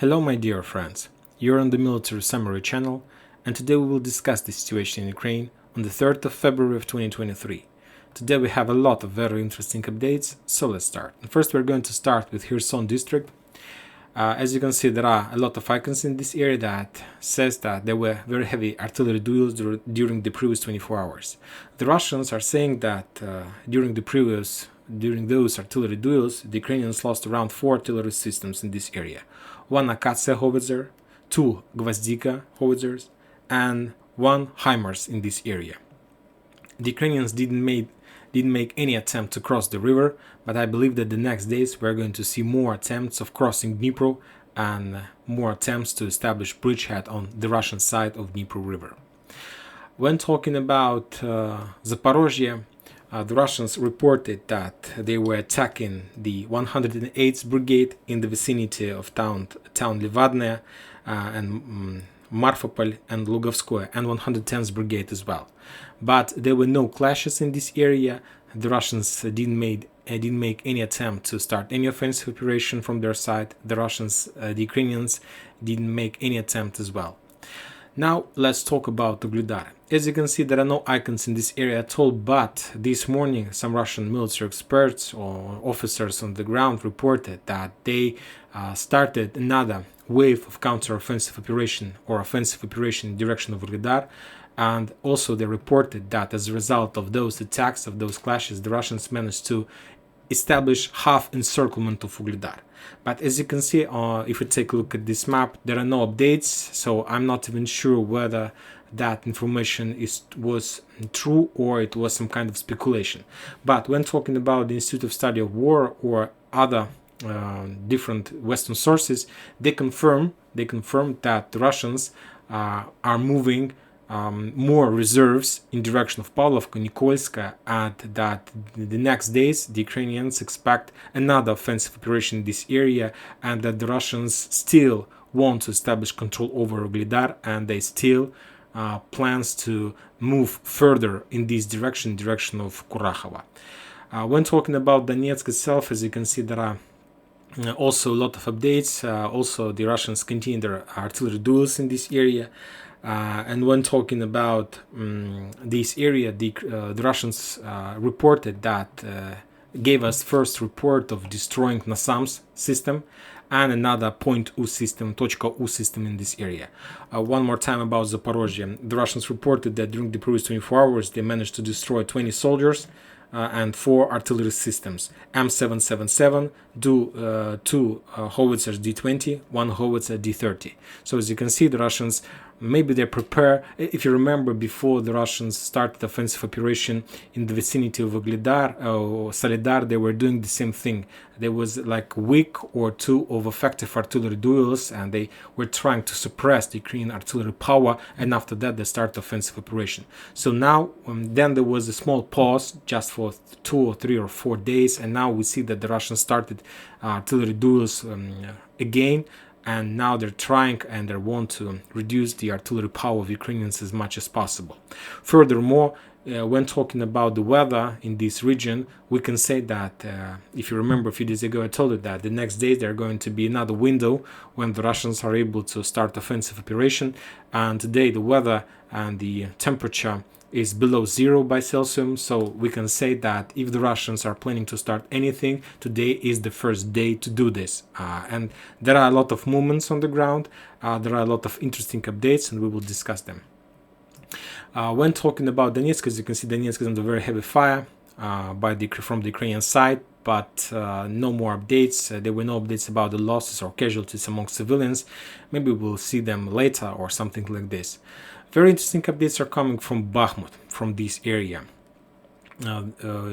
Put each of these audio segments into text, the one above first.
Hello my dear friends, you're on the Military Summary channel, and today we will discuss the situation in Ukraine on the 3rd of February of 2023. Today we have a lot of very interesting updates, so let's start. And first we're going to start with Kherson district. As you can see, there are a lot of icons in this area that says that there were very heavy artillery duels during the previous 24 hours. The Russians are saying that during those artillery duels, the Ukrainians lost around 4 artillery systems in this area. 1 Akatsiya howitzer, 2 Gvazdika howitzers, and 1 HIMARS in this area. The Ukrainians didn't make any attempt to cross the river, but I believe that the next days we're going to see more attempts of crossing Dnipro and more attempts to establish bridgehead on the Russian side of Dnipro River. When talking about Zaporozhye, the Russians reported that they were attacking the 108th Brigade in the vicinity of town Levadnaya and Marfopol and Lugovskoye, and 110th Brigade as well. But there were no clashes in this area. The Russians didn't make any attempt to start any offensive operation from their side. The Ukrainians didn't make any attempt as well. Now let's talk about Ugledar. As you can see, there are no icons in this area at all, but this morning some Russian military experts or officers on the ground reported that they started another wave of counter-offensive operation or offensive operation in direction of Ugledar, and also they reported that as a result of those attacks, of those clashes, the Russians managed to establish half encirclement of Ugledar. But as you can see, if we take a look at this map, there are no updates, so I'm not even sure whether that information was true or it was some kind of speculation. But when talking about the Institute of Study of War or other different Western sources, they confirm that the Russians are moving more reserves in direction of Pavlovka, Nikolska, and that the next days the Ukrainians expect another offensive operation in this area, and that the Russians still want to establish control over Ugledar, and they still plans to move further in this direction of Kurakhova. When talking about Donetsk itself, as you can see, there are also a lot of updates. Also, the Russians continue their artillery duels in this area. And when talking about this area, the Russians reported that gave us first report of destroying Nasam's system and another .U system, .U system in this area. One more time about Zaporozhye. The Russians reported that during the previous 24 hours they managed to destroy 20 soldiers and 4 artillery systems, M777, 2 howitzers D20, 1 howitzer D30. So as you can see, the Russians, maybe they prepare. If you remember, before the Russians started offensive operation in the vicinity of Ugledar or Solidar, they were doing the same thing. There was like a week or two of effective artillery duels, and they were trying to suppress the Ukrainian artillery power, and after that they started offensive operation. So now, then there was a small pause just for 2 or 3 or 4 days, and now we see that the Russians started artillery duels again, and now they're trying and they want to reduce the artillery power of Ukrainians as much as possible. Furthermore, when talking about the weather in this region, we can say that, if you remember a few days ago, I told you that the next day there's going to be another window when the Russians are able to start offensive operation, and today the weather and the temperature is below 0 by Celsius, so we can say that if the Russians are planning to start anything, today is the first day to do this. And there are a lot of movements on the ground, there are a lot of interesting updates, and we will discuss them. When talking about Donetsk, as you can see, Donetsk is under very heavy fire from the Ukrainian side, but no more updates. There were no updates about the losses or casualties among civilians. Maybe we'll see them later or something like this. Very interesting updates are coming from Bakhmut, from this area.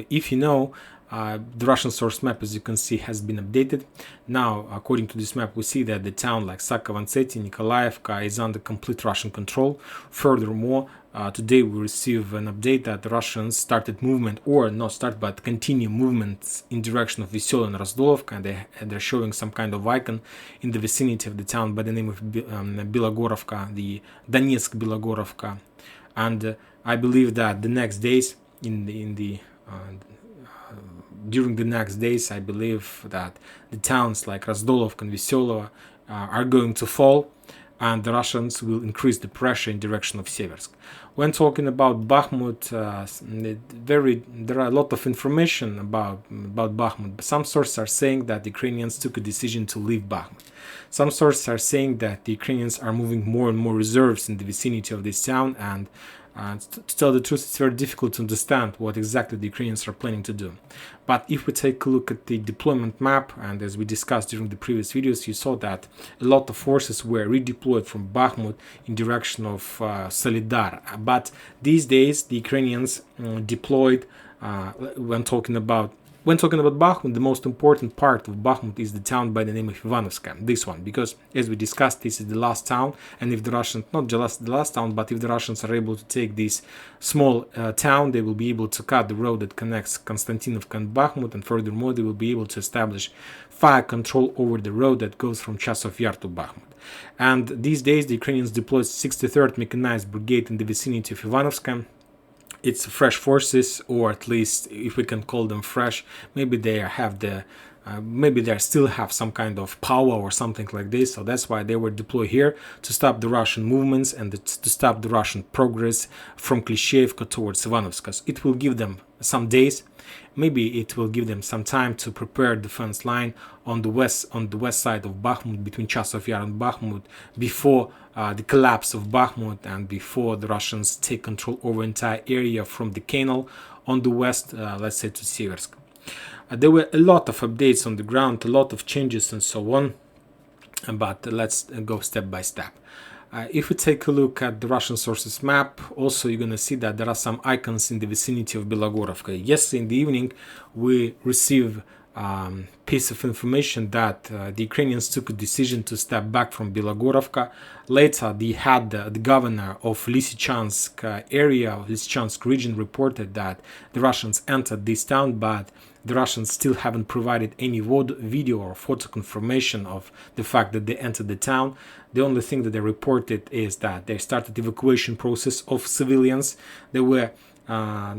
If you know, the Russian source map, as you can see, has been updated. Now, according to this map, we see that the town like Sakov-on-Seti, Nikolaevka is under complete Russian control. Furthermore, today we receive an update that the Russians started movement, or not start, but continue movements in direction of Veselye and Razdolovka, and they're showing some kind of icon in the vicinity of the town by the name of Bilogorovka, the Donetsk Bilogorovka. And I believe that the next days, during the next days, I believe that the towns like Razdolovka and Veselye are going to fall, and the Russians will increase the pressure in direction of Seversk. When talking about Bakhmut, there are a lot of information about Bakhmut. Some sources are saying that the Ukrainians took a decision to leave Bakhmut. Some sources are saying that the Ukrainians are moving more and more reserves in the vicinity of this town, and to tell the truth, it's very difficult to understand what exactly the Ukrainians are planning to do. But if we take a look at the deployment map, and as we discussed during the previous videos, you saw that a lot of forces were redeployed from Bakhmut in direction of Solidar. But these days, the Ukrainians deployed, when talking about Bakhmut, the most important part of Bakhmut is the town by the name of Ivanovska, this one, because as we discussed, this is the last town, and if the Russians, not just the last town, but if the Russians are able to take this small town, they will be able to cut the road that connects Konstantinovka and Bakhmut, and furthermore, they will be able to establish fire control over the road that goes from Chasov Yar to Bakhmut. And these days, the Ukrainians deployed 63rd Mechanized Brigade in the vicinity of Ivanovska. It's fresh forces, or at least if we can call them fresh, maybe they have maybe they still have some kind of power or something like this. So that's why they were deployed here to stop the Russian movements and to stop the Russian progress from Klishchevka towards Ivanovska. It will give them some days. Maybe it will give them some time to prepare defense line on the west side of Bakhmut, between Chasov Yar and Bakhmut, before the collapse of Bakhmut and before the Russians take control over entire area from the canal on the west, let's say to Seversk. There were a lot of updates on the ground, a lot of changes and so on, but let's go step by step. If we take a look at the Russian sources map, also you're going to see that there are some icons in the vicinity of Belogorovka. Yesterday in the evening, we received piece of information that the Ukrainians took a decision to step back from Belogorovka. Later, the governor of Lysychansk area, Lysychansk region, reported that the Russians entered this town, but the Russians still haven't provided any video or photo confirmation of the fact that they entered the town. The only thing that they reported is that they started the evacuation process of civilians. There were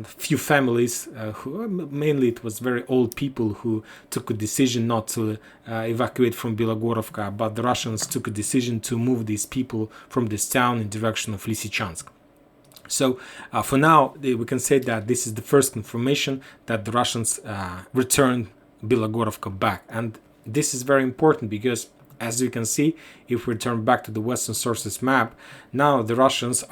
few families who, mainly it was very old people, who took a decision not to evacuate from Belogorovka, but the Russians took a decision to move these people from this town in direction of Lysychansk. So for now, we can say that this is the first confirmation that the Russians returned Belogorovka back. And this is very important because, as you can see, if we turn back to the Western sources map, now the Russians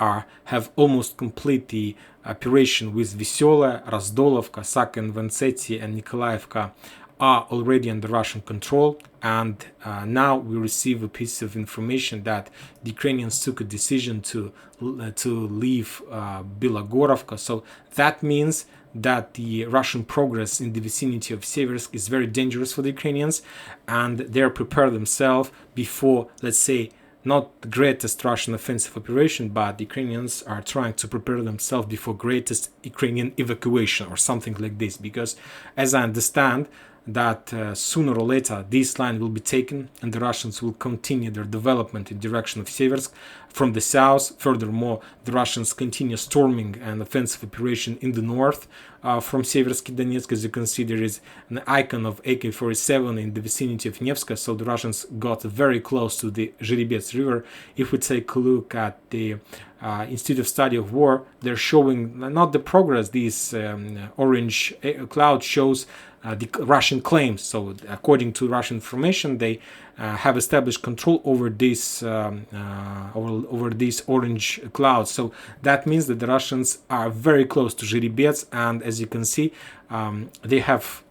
have almost complete the operation with Veselaya, Razdolovka, Saken-Vansety and Nikolaevka are already under Russian control, and now we receive a piece of information that the Ukrainians took a decision to leave Belogorovka. So that means that the Russian progress in the vicinity of Seversk is very dangerous for the Ukrainians, and they're prepared themselves before, let's say, not the greatest Russian offensive operation, but the Ukrainians are trying to prepare themselves before greatest Ukrainian evacuation or something like this, because as I understand that sooner or later this line will be taken and the Russians will continue their development in direction of Seversk from the south. Furthermore, the Russians continue storming an offensive operation in the north from Seversk Donetsk. As you can see, there is an icon of AK-47 in the vicinity of Nevska, so the Russians got very close to the Zherebets River. If we take a look at the Institute of Study of War, they're showing not the progress. This orange cloud shows the Russian claims. So according to Russian information, they have established control over this over these orange clouds. So that means that the Russians are very close to Zherebets, and as you can see, they have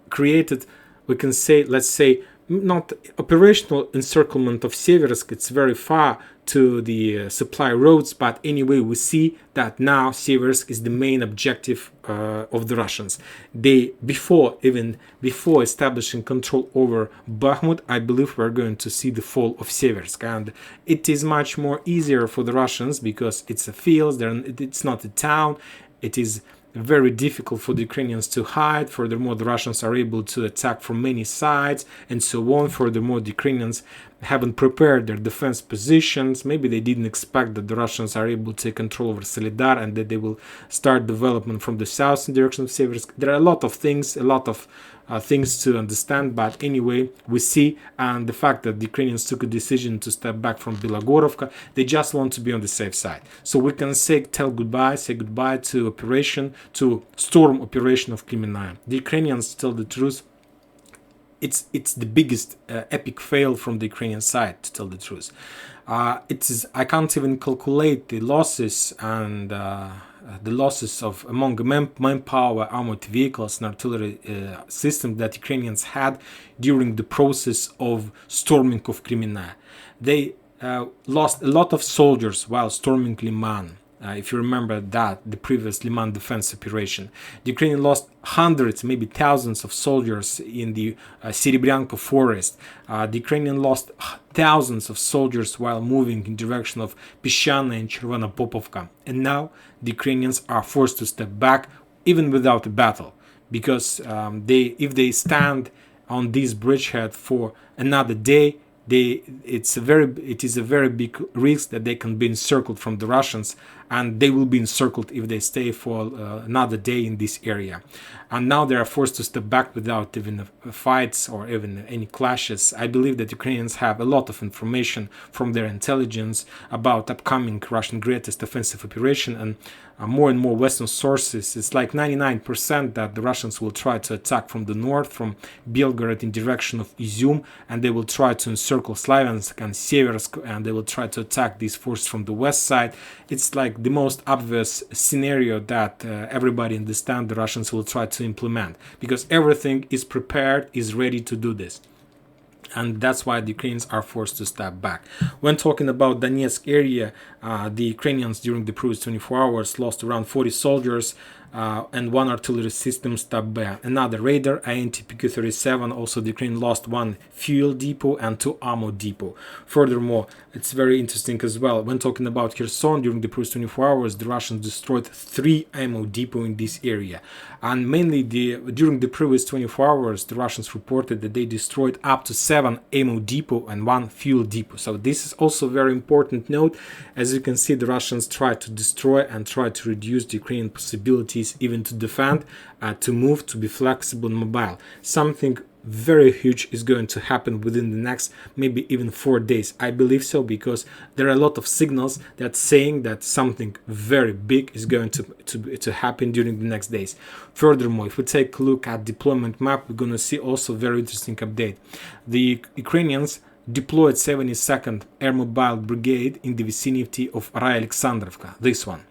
created, we can say, let's say, not operational encirclement of Seversk. It's very far to the supply roads, but anyway, we see that now Seversk is the main objective of the Russians. They before establishing control over Bakhmut, I believe we're going to see the fall of Seversk, and it is much more easier for the Russians because it's a field. It's not a town. It is very difficult for the Ukrainians to hide. Furthermore, the Russians are able to attack from many sides and so on. Furthermore, the Ukrainians haven't prepared their defense positions. Maybe they didn't expect that the Russians are able to take control over Solidar and that they will start development from the south in direction of Seversk. There are a lot of things, things to understand, but anyway, we see, and the fact that the Ukrainians took a decision to step back from Bilogorovka, they just want to be on the safe side. So we can say goodbye to storm operation of Kreminaya. The Ukrainians, to tell the truth, it's the biggest epic fail from the Ukrainian side, to tell the truth. I can't even calculate the losses and the losses of among manpower, armored vehicles, and artillery systems that Ukrainians had during the process of storming of Kreminaya. They lost a lot of soldiers while storming Liman. If you remember that, the previous Liman defense operation, the Ukrainians lost hundreds, maybe thousands of soldiers in the Serebryanka forest. The Ukrainians lost thousands of soldiers while moving in direction of Peshchana and Chervona Popovka. And now the Ukrainians are forced to step back, even without a battle, because if they stand on this bridgehead for another day, it is a very big risk that they can be encircled from the Russians, and they will be encircled if they stay for another day in this area. And now they are forced to step back without even fights or even any clashes. I believe that Ukrainians have a lot of information from their intelligence about upcoming Russian greatest offensive operation, and more and more Western sources, it's like 99% that the Russians will try to attack from the north, from Belgorod in direction of Izium, and they will try to encircle Slaviansk and Seversk, and they will try to attack these forces from the west side. It's like the most obvious scenario that everybody understands the Russians will try to implement, because everything is prepared, is ready to do this. And that's why the Ukrainians are forced to step back. When talking about Donetsk area, the Ukrainians during the previous 24 hours lost around 40 soldiers and one artillery system stopped by. Another radar, INT-PQ-37, also the Ukraine lost one fuel depot and two ammo depot. Furthermore, it's very interesting as well. When talking about Kherson, during the previous 24 hours, the Russians destroyed 3 ammo depot in this area. And mainly during the previous 24 hours, the Russians reported that they destroyed up to 7 ammo depot and 1 fuel depot. So this is also a very important note. As you can see, the Russians try to destroy and try to reduce the Ukrainian possibilities even to defend, to move, to be flexible and mobile. Something very huge is going to happen within the next maybe even 4 days. I believe so, because there are a lot of signals that saying that something very big is going to happen during the next days. Furthermore, if we take a look at deployment map, we're going to see also very interesting update. The Ukrainians deployed 72nd Air Mobile Brigade in the vicinity of Raya Alexandrovka, this one.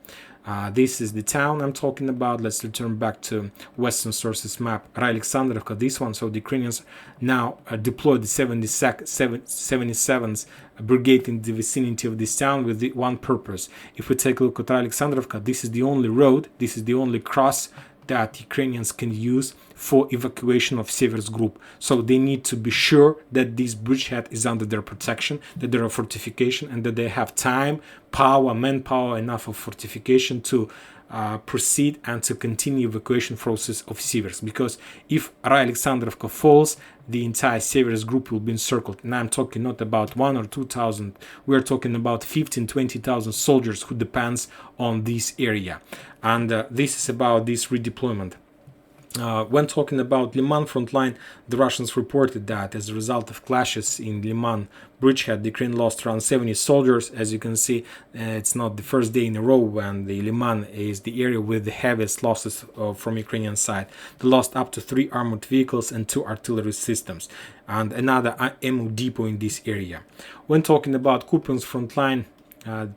This is the town I'm talking about. Let's return back to Western sources map. Raya Alexandrovka, this one. So the Ukrainians now deployed the 77th Brigade in the vicinity of this town with the one purpose. If we take a look at Raya Alexandrovka, this is the only road, this is the only cross that Ukrainians can use for evacuation of Seversk group. So they need to be sure that this bridgehead is under their protection, that there are fortification, and that they have time, power, manpower, enough of fortification to proceed and to continue evacuation process of Seversk. Because if Raya Alexandrovka falls, the entire Seversk group will be encircled. And I'm talking not about 1 or 2,000, we're talking about 15-20,000 soldiers who depends on this area. And this is about this redeployment. When talking about Liman front line, the Russians reported that as a result of clashes in Liman bridgehead, the Ukraine lost around 70 soldiers. As you can see, it's not the first day in a row when the Liman is the area with the heaviest losses from Ukrainian side. They lost up to 3 armored vehicles and 2 artillery systems, and another ammo depot in this area. When talking about Kupiansk front line,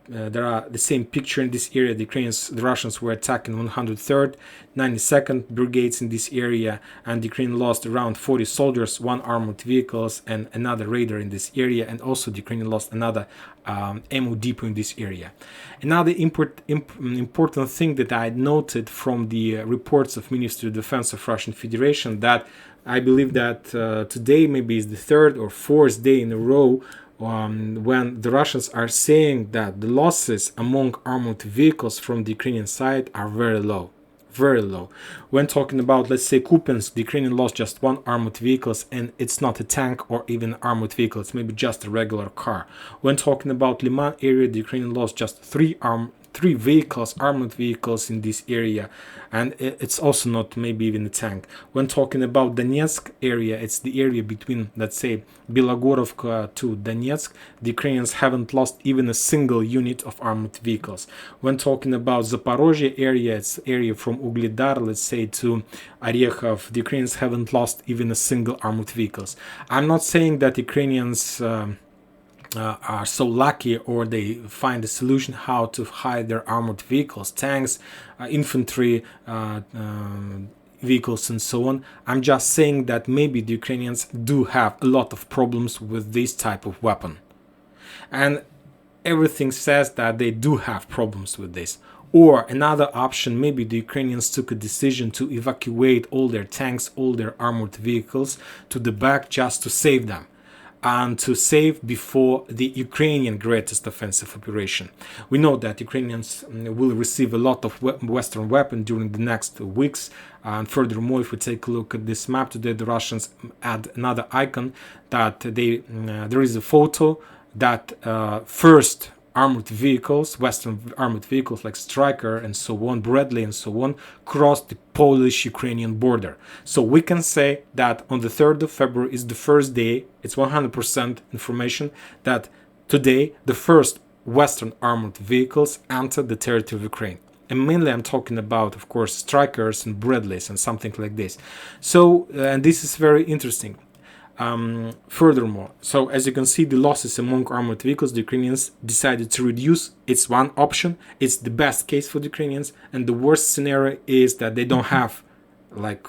there are the same picture in this area. The Russians were attacking 103rd, 92nd brigades in this area, and Ukraine lost around 40 soldiers, 1 armored vehicles, and another radar in this area, and also Ukraine lost another ammo depot in this area. Another important thing that I noted from the reports of Ministry of Defense of Russian Federation, that I believe that today maybe is the 3rd or 4th day in a row when the Russians are saying that the losses among armored vehicles from the Ukrainian side are very low. very low. When talking about, let's say, Kupiansk, the Ukrainian lost just one armored vehicles, and it's not a tank or even armored vehicle, it's maybe just a regular car. When talking about Liman area, the Ukrainian lost just three vehicles, armored vehicles in this area, and it's also not maybe even a tank. When talking about Donetsk area, it's the area between, let's say, Bilogorovka to Donetsk. The Ukrainians haven't lost even a single unit of armored vehicles. When talking about Zaporozhye area, it's area from Ugledar, let's say, to Orekhov, the Ukrainians haven't lost even a single armored vehicles. I'm not saying that Ukrainians are so lucky or they find a solution how to hide their armored vehicles, tanks, infantry vehicles and so on. I'm just saying that maybe the Ukrainians do have a lot of problems with this type of weapon, and everything says that they do have problems with this. Or another option, maybe the Ukrainians took a decision to evacuate all their tanks, all their armored vehicles to the back just to save them, and to save before the Ukrainian greatest offensive operation. We know that Ukrainians will receive a lot of Western weapons during the next weeks. And furthermore, if we take a look at this map today, the Russians add another icon that there is a photo that first armored vehicles, Western armored vehicles like Stryker and so on, Bradley and so on, crossed the Polish-Ukrainian border. So we can say that on the 3rd of February is the first day, it's 100% information, that today the first Western armored vehicles entered the territory of Ukraine. And mainly I'm talking about, of course, Strykers and Bradleys and something like this. So, and this is very interesting. Furthermore, so as you can see, the losses among armored vehicles, the Ukrainians decided to reduce. It's one option. It's the best case for the Ukrainians. And the worst scenario is that they don't have like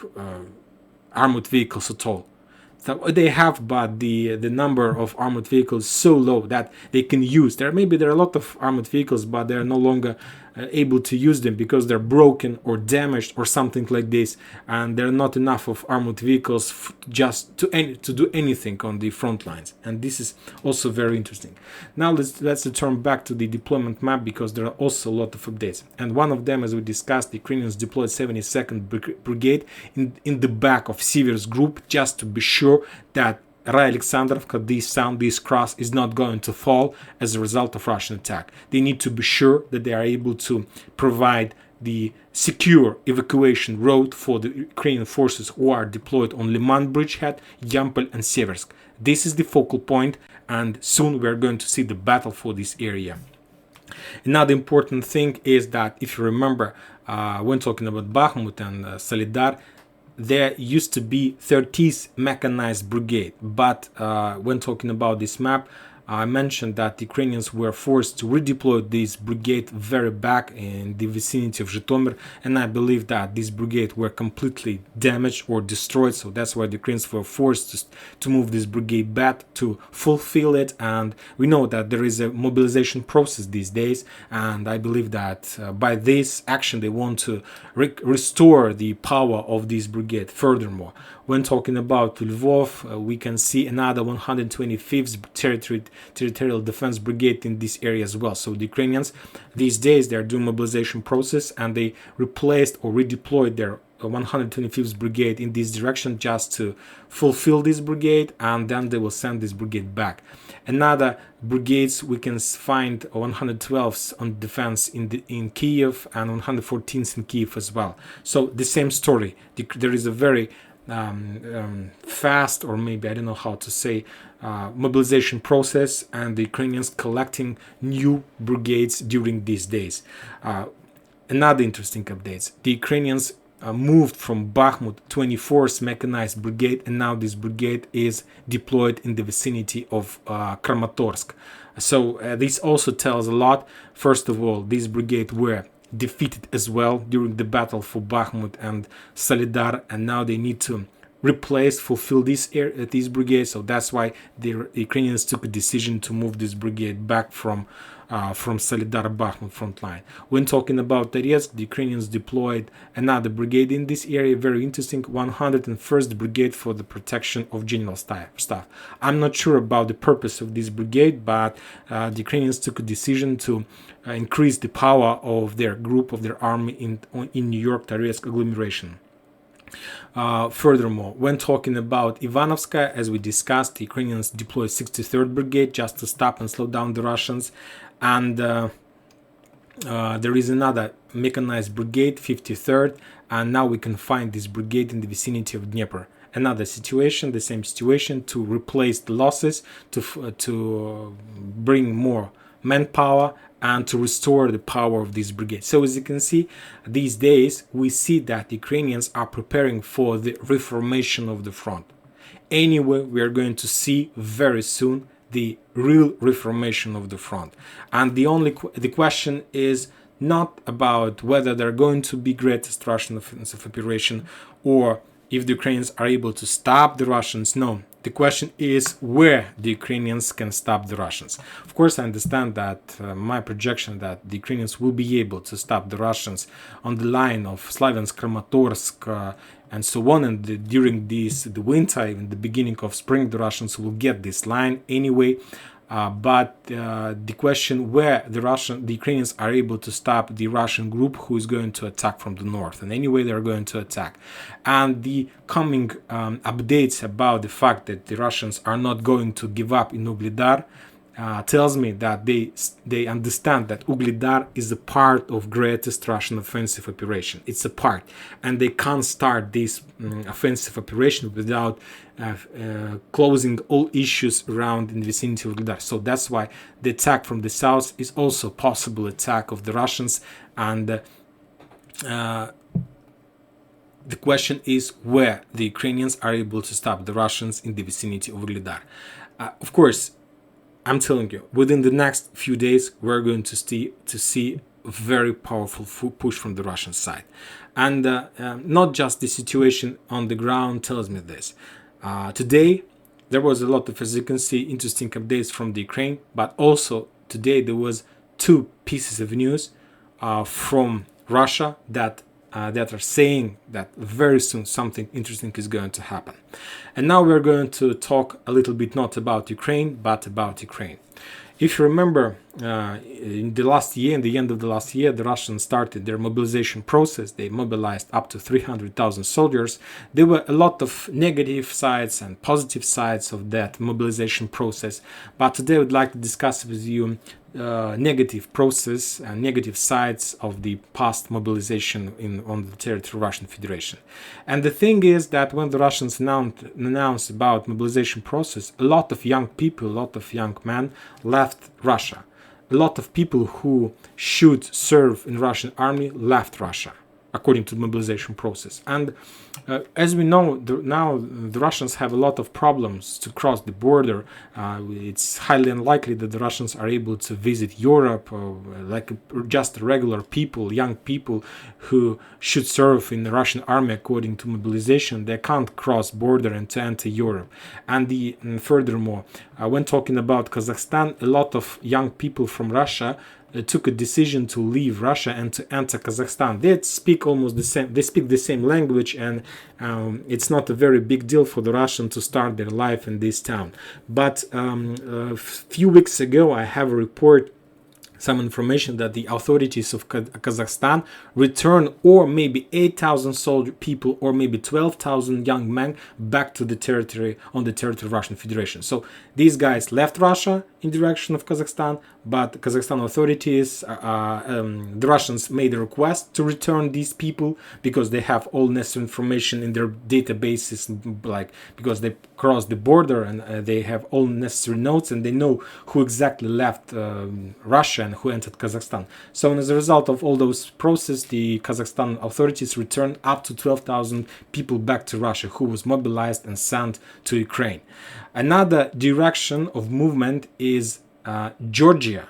armored vehicles at all. So they have, but the number of armored vehicles is so low that they can use. There are a lot of armored vehicles, but they're no longer able to use them because they're broken or damaged or something like this, and there are not enough of armored vehicles just to do anything on the front lines. And this is also very interesting. Now let's return back to the deployment map, because there are also a lot of updates. And one of them, as we discussed, the Ukrainians deployed 72nd Brigade in the back of Siver's group just to be sure that Alexandrovka, this cross, is not going to fall as a result of Russian attack. They need to be sure that they are able to provide the secure evacuation road for the Ukrainian forces who are deployed on Liman bridgehead, Yampol and Seversk. This is the focal point, and soon we are going to see the battle for this area. Another important thing is that, if you remember, when talking about Bakhmut and Solidar, there used to be 30th Mechanized Brigade, but when talking about this map, I mentioned that the Ukrainians were forced to redeploy this brigade very back in the vicinity of Zhytomyr, and I believe that this brigade were completely damaged or destroyed, so that's why the Ukrainians were forced to move this brigade back to fulfill it. And we know that there is a mobilization process these days, and I believe that by this action they want to restore the power of this brigade. Furthermore, when talking about Lvov, we can see another 125th Territorial Defense Brigade in this area as well. So the Ukrainians these days, they are doing mobilization process, and they replaced or redeployed their 125th Brigade in this direction just to fulfill this brigade, and then they will send this brigade back. Another brigades we can find 112th on defense in Kiev and 114th in Kiev as well. So the same story. There is a very fast, or maybe I don't know how to say, mobilization process, and the Ukrainians collecting new brigades during these days. Another interesting updates: the Ukrainians moved from Bakhmut 24th Mechanized Brigade, and now this brigade is deployed in the vicinity of Kramatorsk. So this also tells a lot. First of all, this brigade were defeated as well during the battle for Bakhmut and Solidar, and now they need to fulfill this brigade. So that's why the Ukrainians took a decision to move this brigade back from Solidar-Bakhmut front line. When talking about Terezk, the Ukrainians deployed another brigade in this area, very interesting, 101st Brigade for the protection of general staff. I'm not sure about the purpose of this brigade, but the Ukrainians took a decision to increase the power of their group, of their army in New York Terezk agglomeration. Furthermore, when talking about Ivanovskaya, as we discussed, the Ukrainians deployed 63rd Brigade just to stop and slow down the Russians, and there is another mechanized brigade, 53rd, and now we can find this brigade in the vicinity of Dnieper. Another situation, the same situation, to replace the losses, to bring more manpower and to restore the power of this brigade. So as you can see, these days we see that the Ukrainians are preparing for the reformation of the front. Anyway, we are going to see very soon the real reformation of the front. And the question is not about whether they're going to be greatest Russian offensive operation or if the Ukrainians are able to stop the Russians. No, the question is where the Ukrainians can stop the Russians. Of course, I understand that my projection that the Ukrainians will be able to stop the Russians on the line of Slavyansk, Kramatorsk, and so on. And during the winter, in the beginning of spring, the Russians will get this line anyway. But the question where the Ukrainians are able to stop the Russian group who is going to attack from the north, and anyway they're going to attack. And the coming updates about the fact that the Russians are not going to give up in Ugledar tells me that they understand that Ugledar is a part of greatest Russian offensive operation. It's a part, and they can't start this offensive operation without closing all issues around in the vicinity of Ugledar. So that's why the attack from the south is also a possible attack of the Russians, and the question is where the Ukrainians are able to stop the Russians in the vicinity of Ugledar. Of course, I'm telling you, within the next few days, we're going to see a very powerful push from the Russian side. And not just the situation on the ground tells me this. Today, there was a lot of, as you can see, interesting updates from the Ukraine, but also today there was two pieces of news from Russia that are saying that very soon something interesting is going to happen. And now we're going to talk a little bit not about Ukraine, but about Ukraine. If you remember, in the end of the last year, the Russians started their mobilization process. They mobilized up to 300,000 soldiers. There were a lot of negative sides and positive sides of that mobilization process. But today I would like to discuss with you negative process and negative sides of the past mobilization on the territory of Russian Federation. And the thing is that when the Russians announced about mobilization process, a lot of young people, a lot of young men left Russia. A lot of people who should serve in Russian army left Russia, according to the mobilization process. And as we know, now the Russians have a lot of problems to cross the border. It's highly unlikely that the Russians are able to visit Europe, like just regular people, young people who should serve in the Russian army according to mobilization. They can't cross border and to enter Europe. And furthermore, when talking about Kazakhstan, a lot of young people from Russia took a decision to leave Russia and to enter Kazakhstan. They speak almost the same. They speak the same language, and it's not a very big deal for the Russian to start their life in this town. But a few weeks ago, I have a report, some information that the authorities of Kazakhstan return or maybe 8,000 soldier people or maybe 12,000 young men back to the territory on the territory of Russian Federation. So these guys left Russia in direction of Kazakhstan, but Kazakhstan authorities, the Russians made a request to return these people because they have all necessary information in their databases, like because they crossed the border and they have all necessary notes and they know who exactly left Russia and who entered Kazakhstan. So as a result of all those processes, the Kazakhstan authorities returned up to 12,000 people back to Russia who was mobilized and sent to Ukraine. Another direction of movement is Georgia.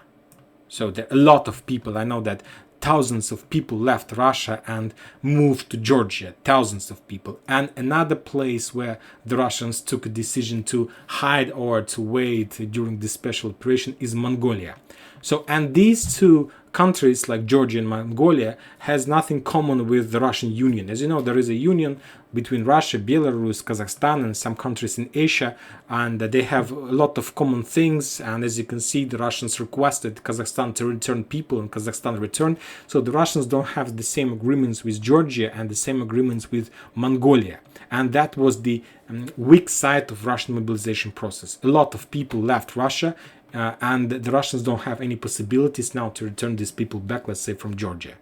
So there are a lot of people. I know that thousands of people left Russia and moved to Georgia, thousands of people. And another place where the Russians took a decision to hide or to wait during this special operation is Mongolia. So, and these two countries like Georgia and Mongolia has nothing common with the Russian Union. As you know, there is a union between Russia, Belarus, Kazakhstan, and some countries in Asia, and they have a lot of common things. And as you can see, the Russians requested Kazakhstan to return people, and Kazakhstan returned. So the Russians don't have the same agreements with Georgia and the same agreements with Mongolia. And that was the weak side of Russian mobilization process. A lot of people left Russia, and the Russians don't have any possibilities now to return these people back, let's say, from Georgia.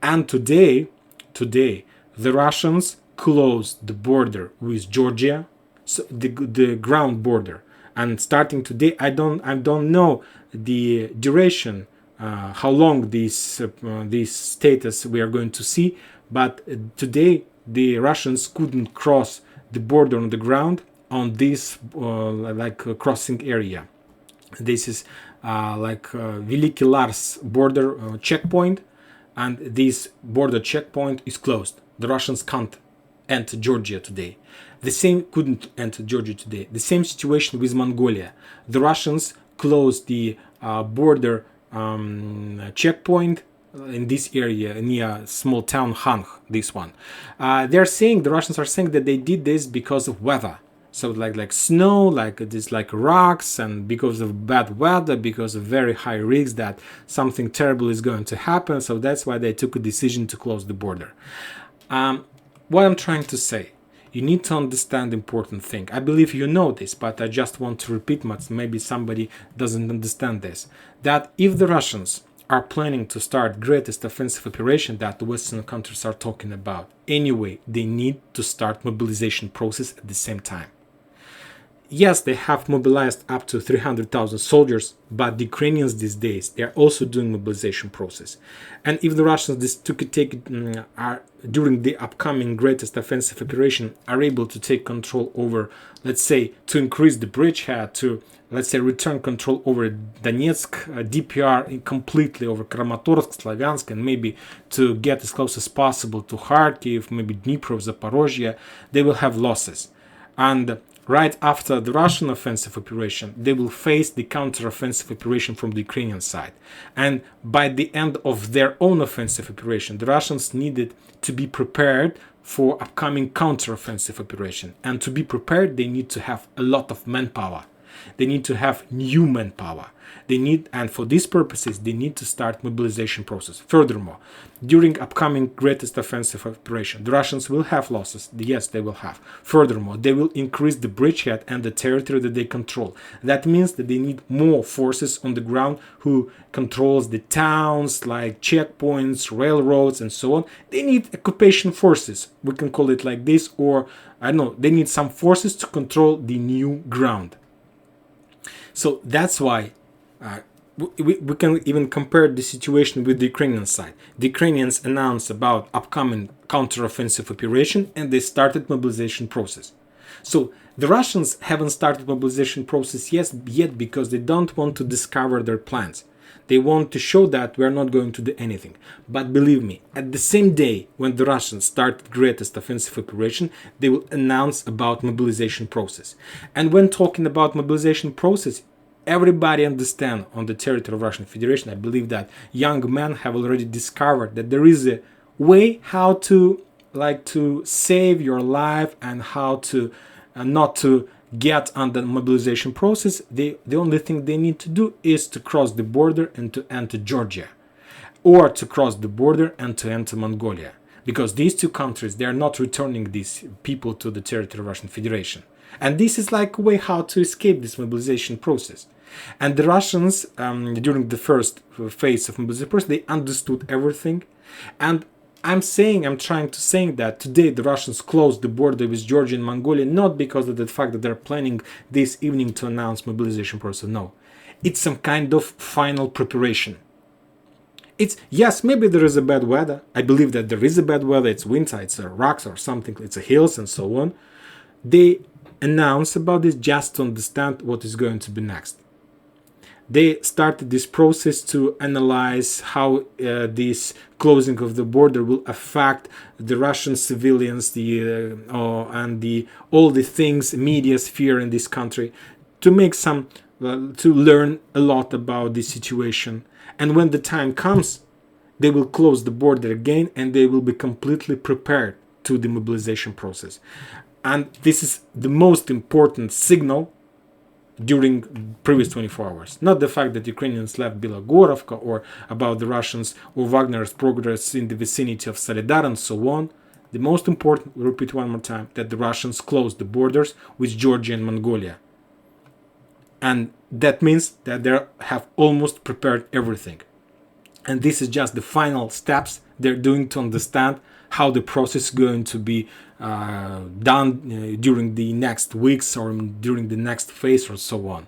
And today, the Russians closed the border with Georgia, so the ground border. And starting today, I don't know the duration, how long this status we are going to see. But today, the Russians couldn't cross the border on the ground on this crossing area. This is Veliki Lars border checkpoint, and this border checkpoint is closed. The Russians can't enter Georgia today. The same couldn't enter Georgia today. The same situation with Mongolia. The Russians closed the border checkpoint in this area near small town Khanj. This one, the Russians are saying that they did this because of weather. So like snow, like this, like rocks, and because of bad weather, because of very high risks that something terrible is going to happen. So that's why they took a decision to close the border. What I'm trying to say, you need to understand the important thing. I believe you know this, but I just want to repeat much. Maybe somebody doesn't understand this. That if the Russians are planning to start greatest offensive operation that the Western countries are talking about, anyway, they need to start mobilization process at the same time. Yes, they have mobilized up to 300,000 soldiers, but the Ukrainians these days, they are also doing mobilization process. And if the Russians during the upcoming greatest offensive operation are able to take control over, let's say, to increase the bridgehead, to, let's say, return control over Donetsk, DPR completely over Kramatorsk, Slavyansk, and maybe to get as close as possible to Kharkiv, maybe Dnipro, Zaporozhye, they will have losses. And right after the Russian offensive operation, they will face the counter-offensive operation from the Ukrainian side. And by the end of their own offensive operation, the Russians needed to be prepared for upcoming counter-offensive operation. And to be prepared, they need to have a lot of manpower. They need to have new manpower. And for these purposes, they need to start mobilization process. Furthermore, during upcoming greatest offensive operation, the Russians will have losses. Yes, they will have. Furthermore, they will increase the bridgehead and the territory that they control. That means that they need more forces on the ground who controls the towns like checkpoints, railroads, and so on. They need occupation forces. We can call it like this, or I don't know, they need some forces to control the new ground. So that's why we can even compare the situation with the Ukrainian side. The Ukrainians announced about upcoming counter-offensive operation and they started mobilization process. So the Russians haven't started mobilization process yet because they don't want to discover their plans. They want to show that we're not going to do anything. But believe me, at the same day when the Russians started greatest offensive operation, they will announce about mobilization process. And when talking about mobilization process, everybody understand on the territory of Russian Federation, I believe that young men have already discovered that there is a way how to save your life and how to not to get under mobilization process. The only thing they need to do is to cross the border and to enter Georgia, or to cross the border and to enter Mongolia, because these two countries, they are not returning these people to the territory of Russian Federation. And this is like a way how to escape this mobilization process. And the Russians, during the first phase of mobilization process, they understood everything. And I'm trying to say that today the Russians closed the border with Georgia and Mongolia, not because of the fact that they're planning this evening to announce mobilization process. No, it's some kind of final preparation. Yes, maybe there is a bad weather. I believe that there is a bad weather. It's winter, it's rocks or something, it's hills and so on. They announce about this just to understand what is going to be next. They started this process to analyze how this closing of the border will affect the Russian civilians, and all the things media sphere in this country, to make to learn a lot about the situation. And when the time comes, they will close the border again, and they will be completely prepared to the mobilization process. And this is the most important signal during previous 24 hours. Not the fact that Ukrainians left Bilogorovka, or about the Russians or Wagner's progress in the vicinity of Soledar and so on. The most important, we'll repeat one more time, that the Russians closed the borders with Georgia and Mongolia. And that means that they have almost prepared everything. And this is just the final steps they're doing to understand how the process is going to be done during the next weeks or during the next phase or so on.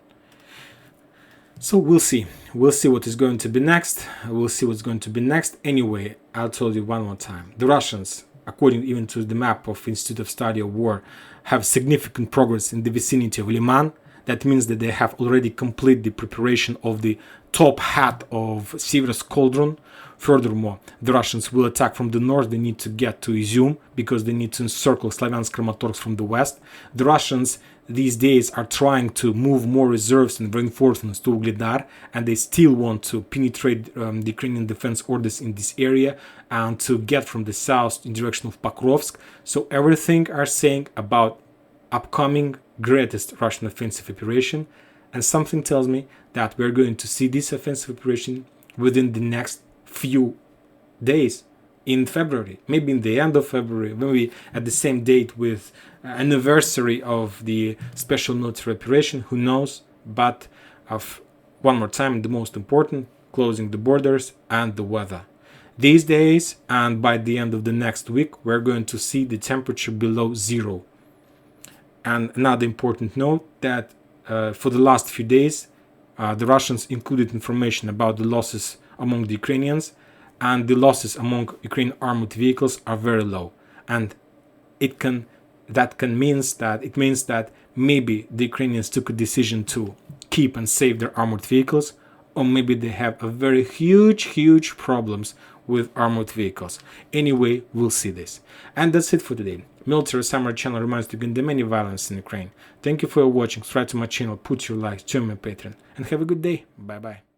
So we'll see. We'll see what is going to be next. We'll see what's going to be next. Anyway, I'll tell you one more time. The Russians, according even to the map of Institute of Study of War, have significant progress in the vicinity of Liman. That means that they have already completed the preparation of the top hat of Seversk Cauldron. Furthermore, the Russians will attack from the north. They need to get to Izium because they need to encircle Slavyansk-Kramatorsk from the west. The Russians these days are trying to move more reserves and reinforcements to Ugledar, and they still want to penetrate the Ukrainian defense orders in this area and to get from the south in direction of Pokrovsk. So everything are saying about upcoming greatest Russian offensive operation, and something tells me that we're going to see this offensive operation within the next few days in February, maybe in the end of February, maybe at the same date with anniversary of the special military operation, who knows. But one more time, the most important, closing the borders and the weather. These days and by the end of the next week, we're going to see the temperature below zero. And another important note that for the last few days, the Russians included information about the losses among the Ukrainians, and the losses among Ukrainian armored vehicles are very low. And it means that maybe the Ukrainians took a decision to keep and save their armored vehicles, or maybe they have a very huge problems with armored vehicles. Anyway, we'll see this. And that's it for today. Military Summary channel reminds you to condemn any violence in Ukraine. Thank you for watching. Subscribe to my channel, put your likes, join my Patreon, and have a good day. Bye bye.